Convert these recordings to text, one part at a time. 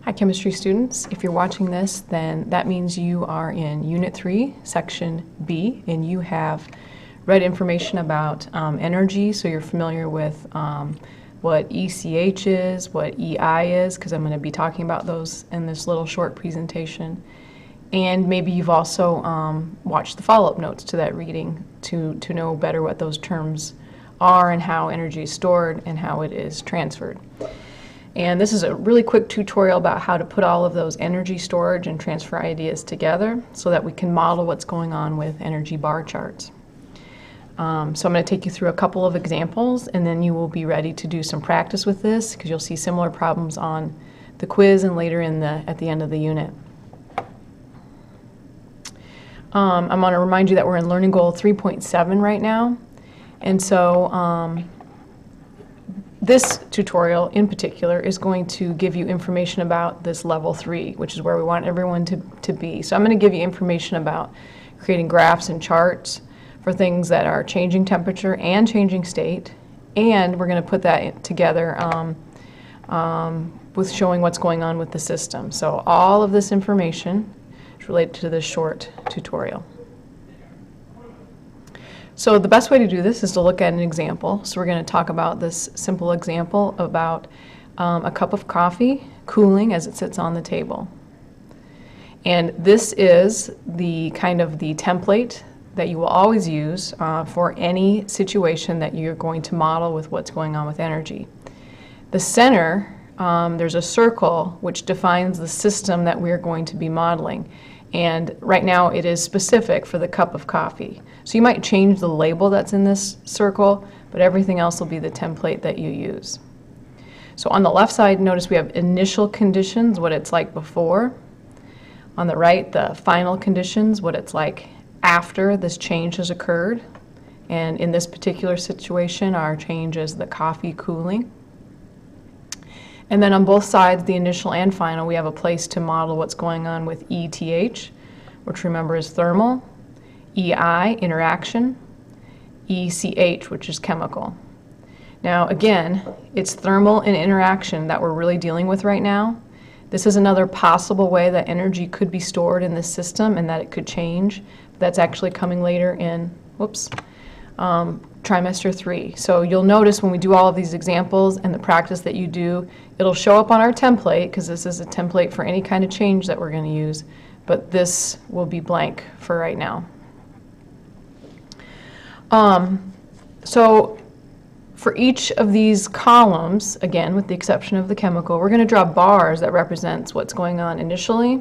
Hi, chemistry students. If you're watching this, then that means you are in Unit 3, Section B, and you have read information about energy, so you're familiar with what ECH is, what EI is, because I'm going to be talking about those in this little short presentation. And maybe you've also watched the follow-up notes to that reading to know better what those terms are and how energy is stored and how it is transferred. And this is a really quick tutorial about how to put all of those energy storage and transfer ideas together so that we can model what's going on with energy bar charts. So I'm going to take you through a couple of examples, and then you will be ready to do some practice with this because you'll see similar problems on the quiz and later at the end of the unit. I'm going to remind you that we're in Learning Goal 3.7 right now, and so this tutorial in particular is going to give you information about this level 3, which is where we want everyone to be. So I'm going to give you information about creating graphs and charts for things that are changing temperature and changing state, and we're going to put that together with showing what's going on with the system. So all of this information is related to this short tutorial. So the best way to do this is to look at an example. So we're going to talk about this simple example about a cup of coffee cooling as it sits on the table. And this is the kind of the template that you will always use for any situation that you're going to model with what's going on with energy. The center, there's a circle which defines the system that we're going to be modeling. And right now it is specific for the cup of coffee. So you might change the label that's in this circle, but everything else will be the template that you use. So on the left side, notice we have initial conditions, what it's like before. On the right, the final conditions, what it's like after this change has occurred. And in this particular situation, our change is the coffee cooling. And then on both sides, the initial and final, we have a place to model what's going on with ETH, which remember is thermal, EI, interaction, ECH, which is chemical. Now again, it's thermal and interaction that we're really dealing with right now. This is another possible way that energy could be stored in this system and that it could change. That's actually coming later in, trimester 3. So you'll notice when we do all of these examples and the practice that you do, it'll show up on our template because this is a template for any kind of change that we're going to use, but this will be blank for right now. So for each of these columns, again with the exception of the chemical, we're going to draw bars that represents what's going on initially.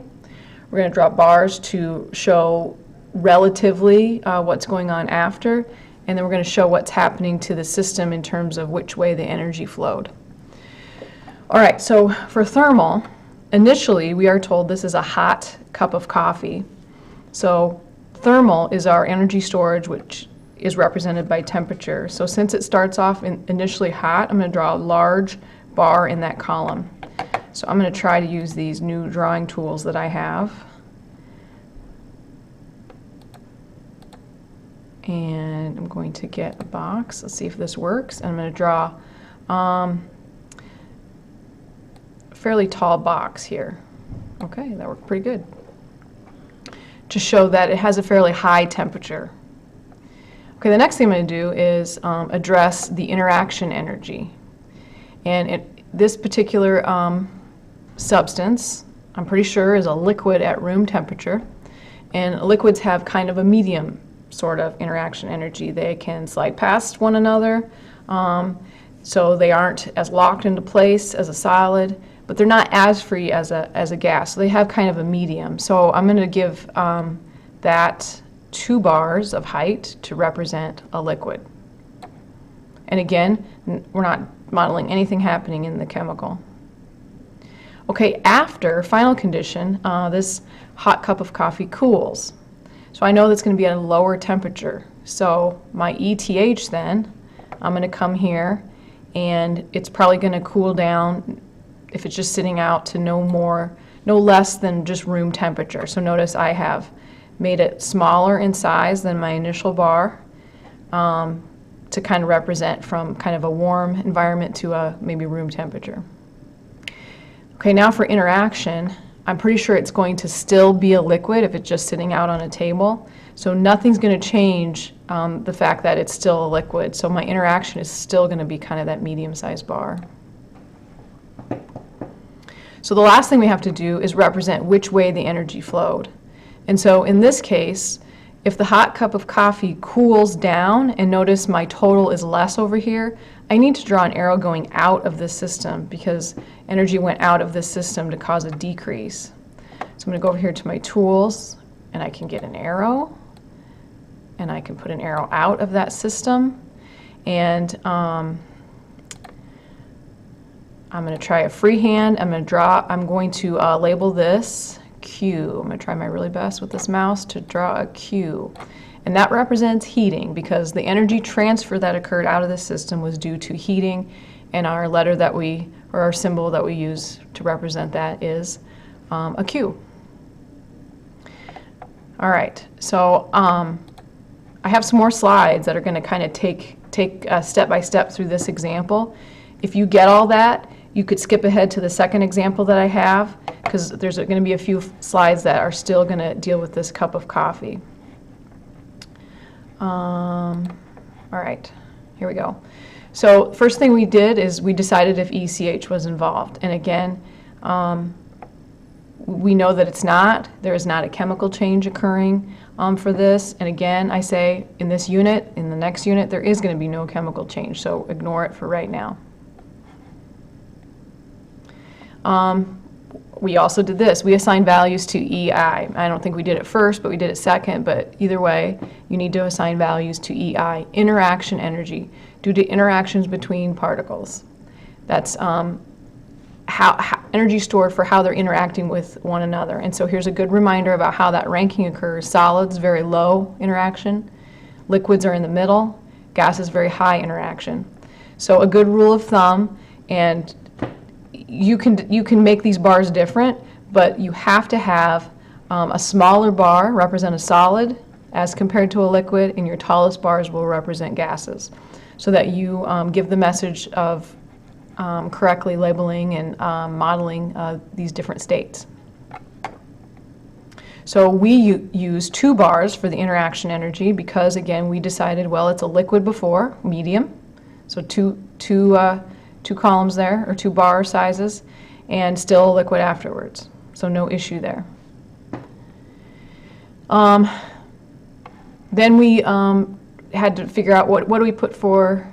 We're going to draw bars to show relatively what's going on after, and then we're going to show what's happening to the system in terms of which way the energy flowed. All right, so for thermal, initially we are told this is a hot cup of coffee. So thermal is our energy storage, which is represented by temperature. So since it starts off initially hot, I'm going to draw a large bar in that column. So I'm going to try to use these new drawing tools that I have. And I'm going to get a box. Let's see if this works. And I'm going to draw a fairly tall box here. Okay, that worked pretty good. To show that it has a fairly high temperature. Okay, the next thing I'm going to do is address the interaction energy. And this particular substance, I'm pretty sure, is a liquid at room temperature. And liquids have kind of a medium sort of interaction energy. They can slide past one another, so they aren't as locked into place as a solid, but they're not as free as a gas. So they have kind of a medium. So I'm going to give that 2 bars of height to represent a liquid. And again, we're not modeling anything happening in the chemical. Okay, after final condition, this hot cup of coffee cools. So I know that's going to be at a lower temperature. So my ETH then, I'm going to come here and it's probably going to cool down if it's just sitting out to no less than just room temperature. So notice I have made it smaller in size than my initial bar to kind of represent from kind of a warm environment to a maybe room temperature. Okay, now for interaction, I'm pretty sure it's going to still be a liquid if it's just sitting out on a table. So nothing's going to change the fact that it's still a liquid. So my interaction is still going to be kind of that medium-sized bar. So the last thing we have to do is represent which way the energy flowed. And so in this case, if the hot cup of coffee cools down, and notice my total is less over here, I need to draw an arrow going out of this system because energy went out of this system to cause a decrease. So I'm going to go over here to my tools, and I can get an arrow, and I can put an arrow out of that system. And I'm going to try a freehand. I'm going to label this Q. I'm going to try my really best with this mouse to draw a Q. And that represents heating because the energy transfer that occurred out of the system was due to heating, and our letter that we, or our symbol that we use to represent that is a Q. All right, so I have some more slides that are going to kind of take step by step through this example. If you get all that, you could skip ahead to the second example that I have because there's going to be a few slides that are still going to deal with this cup of coffee. All right, here we go. So first thing we did is we decided if ECH was involved. And again, we know that it's not. There is not a chemical change occurring for this. And again, I say in this unit, in the next unit, there is going to be no chemical change. So ignore it for right now. We also did this. We assigned values to EI. I don't think we did it first, but we did it second. But either way, you need to assign values to EI, interaction energy, due to interactions between particles. That's how energy stored for how they're interacting with one another. And so here's a good reminder about how that ranking occurs. Solids, very low interaction. Liquids are in the middle. Gases, very high interaction. So a good rule of thumb, and you can make these bars different, but you have to have a smaller bar represent a solid as compared to a liquid, and your tallest bars will represent gases, so that you give the message of correctly labeling and modeling these different states. So we use 2 bars for the interaction energy because, again, we decided, well, it's a liquid before, medium, so two columns there, or 2 bar sizes, and still a liquid afterwards. So no issue there. Then we had to figure out what do we put for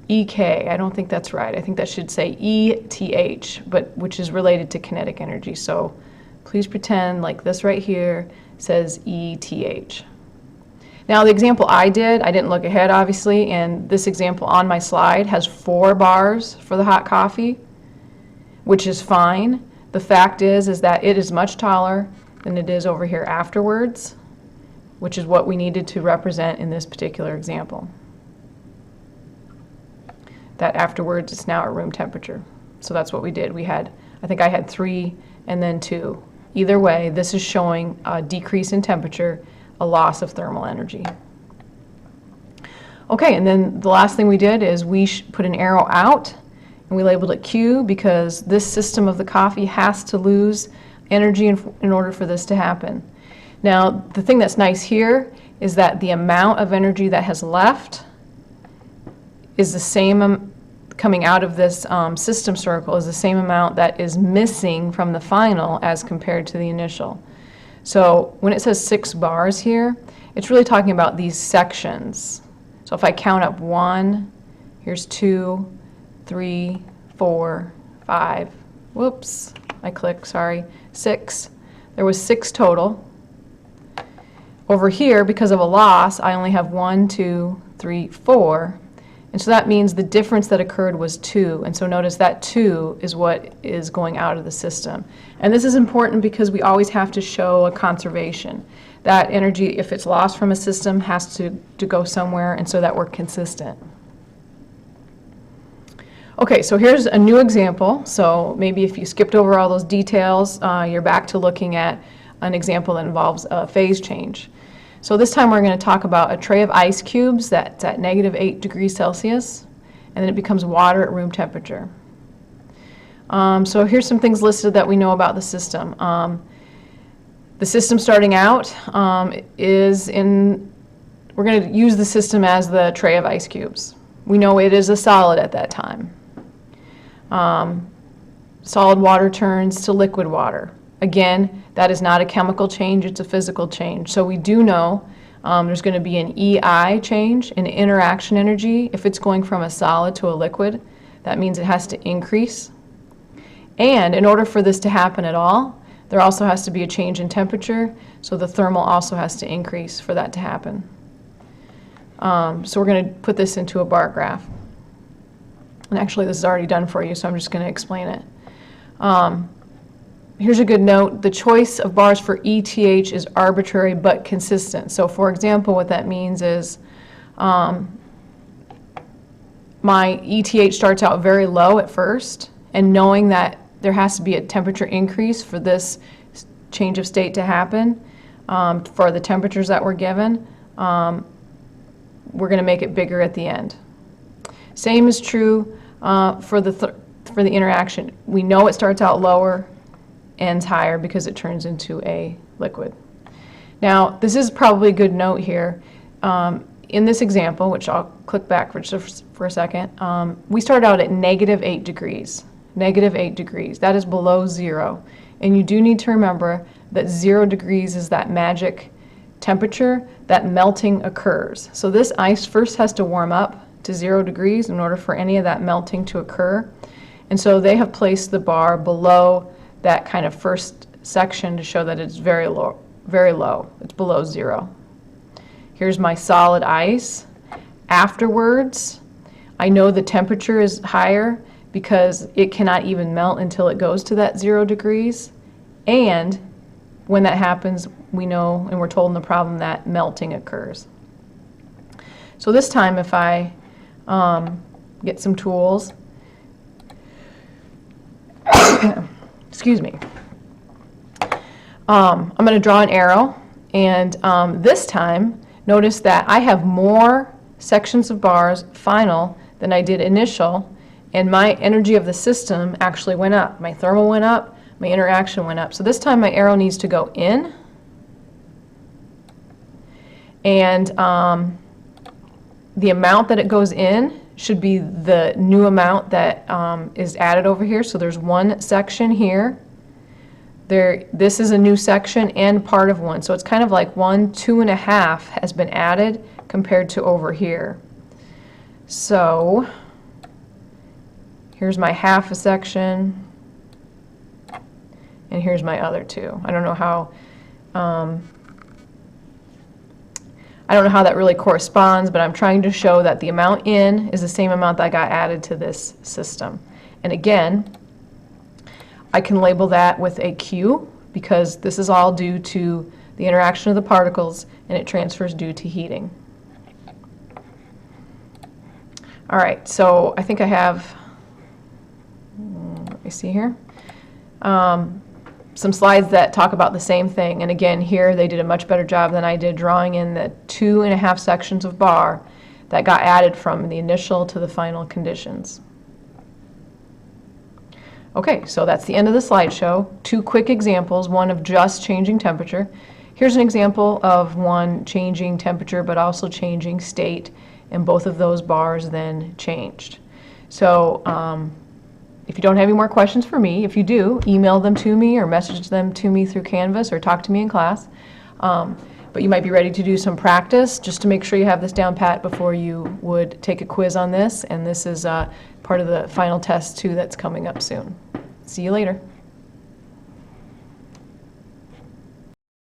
EK. I don't think that's right. I think that should say ETH, but which is related to kinetic energy. So please pretend like this right here says ETH. Now the example I didn't look ahead obviously, and this example on my slide has 4 bars for the hot coffee, which is fine. The fact is that it is much taller than it is over here afterwards, which is what we needed to represent in this particular example. That afterwards it's now at room temperature. So that's what we did. I think I had 3 and then 2. Either way, this is showing a decrease in temperature, a loss of thermal energy. Okay, and then the last thing we did is we put an arrow out, and we labeled it Q because this system of the coffee has to lose energy in order for this to happen. Now, the thing that's nice here is that the amount of energy that has left is the same coming out of this system circle is the same amount that is missing from the final as compared to the initial. So when it says 6 bars here, it's really talking about these sections. So if I count up 1, here's 2, 3, 4, 5, whoops, I clicked, sorry, 6. There was 6 total. Over here, because of a loss, I only have 1, 2, 3, 4. And so that means the difference that occurred was 2. And so notice that 2 is what is going out of the system. And this is important because we always have to show a conservation. That energy, if it's lost from a system, has to go somewhere, and so that we're consistent. Okay, so here's a new example. So maybe if you skipped over all those details, you're back to looking at an example that involves a phase change. So this time we're going to talk about a tray of ice cubes that's at -8 degrees Celsius, and then it becomes water at room temperature. So here's some things listed that we know about the system. The system starting out is in, we're going to use the system as the tray of ice cubes. We know it is a solid at that time. Solid water turns to liquid water. Again, that is not a chemical change, it's a physical change. So we do know there's going to be an EI change, an interaction energy. If it's going from a solid to a liquid, that means it has to increase. And in order for this to happen at all, there also has to be a change in temperature, so the thermal also has to increase for that to happen. So we're going to put this into a bar graph. And actually this is already done for you, so I'm just going to explain it. Here's a good note. The choice of bars for ETH is arbitrary but consistent. So for example, what that means is my ETH starts out very low at first, and knowing that there has to be a temperature increase for this change of state to happen, for the temperatures that we're given, we're going to make it bigger at the end. Same is true for the interaction. We know it starts out lower, ends higher because it turns into a liquid. Now, this is probably a good note here. In this example, which I'll click back for a second, we start out at -8 degrees. -8 degrees. That is below zero. And you do need to remember that 0 degrees is that magic temperature that melting occurs. So this ice first has to warm up to 0 degrees in order for any of that melting to occur. And so they have placed the bar below that kind of first section to show that it's very low, very low. It's below zero. Here's my solid ice. Afterwards, I know the temperature is higher because it cannot even melt until it goes to that 0 degrees. And when that happens, we know, and we're told in the problem, that melting occurs. So this time, if I get some tools, excuse me, I'm going to draw an arrow, and this time, notice that I have more sections of bars final than I did initial, and my energy of the system actually went up. My thermal went up, my interaction went up. So this time my arrow needs to go in, and the amount that it goes in should be the new amount that is added over here. So there's one section here. This is a new section and part of one. So it's kind of like 1, 2.5 has been added compared to over here. So here's my half a section, and here's my other two. I don't know how that really corresponds, but I'm trying to show that the amount in is the same amount that got added to this system. And again, I can label that with a Q because this is all due to the interaction of the particles, and it transfers due to heating. All right, so I think I have, let me see here, some slides that talk about the same thing. And again, here they did a much better job than I did drawing in the 2.5 sections of bar that got added from the initial to the final conditions. Okay, so that's the end of the slideshow. 2 quick examples, one of just changing temperature. Here's an example of one changing temperature but also changing state, and both of those bars then changed. So if you don't have any more questions for me, if you do, email them to me or message them to me through Canvas or talk to me in class. But you might be ready to do some practice just to make sure you have this down pat before you would take a quiz on this. And this is part of the final test too that's coming up soon. See you later.